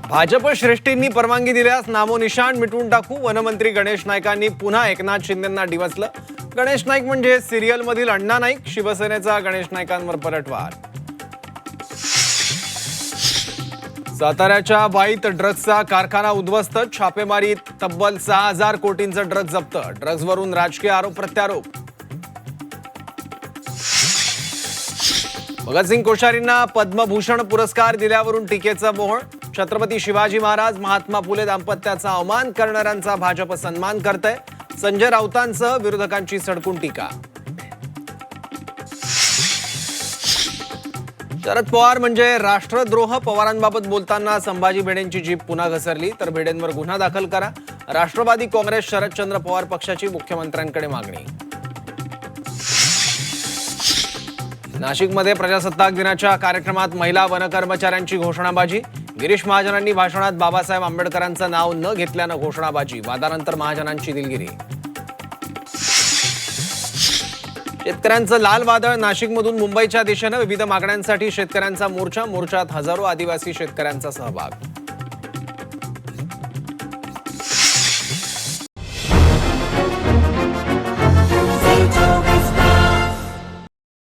भाजप श्रेष्ठींनी परवानगी दिल्यास नामोनिशाण मिटवून टाकू. वनमंत्री गणेश नाईकांनी पुन्हा एकनाथ शिंदेंना डिवचलं. गणेश नाईक म्हणजे सिरियलमधील अण्णा नाईक. शिवसेनेचा गणेश नाईकांवर पलटवार. साताऱ्याच्या वाईत ड्रग्जचा कारखाना उद्ध्वस्त. छापेमारीत तब्बल 6000 कोटींचं ड्रग्ज जप्त. ड्रग्जवरून राजकीय आरोप प्रत्यारोप. भगतसिंग कोश्यारींना पद्मभूषण पुरस्कार दिल्यावरून टीकेचा मोहळ. छत्रपती शिवाजी महाराज महात्मा फुले दाम्पत्याचा अवमान करणाऱ्यांचा भाजप सन्मान करतंय. संजय राऊतांसह विरोधकांची सडकून टीका. शरद पवार म्हणजे राष्ट्रद्रोह. पवारांबाबत बोलताना संभाजी भिडेंची जीभ पुन्हा घसरली तर भिडेंवर गुन्हा दाखल करा. राष्ट्रवादी काँग्रेस शरदचंद्र पवार पक्षाची मुख्यमंत्र्यांकडे मागणी. नाशिकमध्ये प्रजासत्ताक दिनाच्या कार्यक्रमात महिला वनकर्मचाऱ्यांची घोषणाबाजी. गिरीश महाजनांनी भाषणात बाबासाहेब आंबेडकरांचं नाव न घेतल्यानं घोषणाबाजी. वादानंतर महाजनांची दिलगिरी. शेतकऱ्यांचं लाल वादळ. नाशिकमधून मुंबईच्या दिशेनं विविध मागण्यांसाठी शेतकऱ्यांचा मोर्चा. मोर्चात हजारो आदिवासी शेतकऱ्यांचा सहभाग.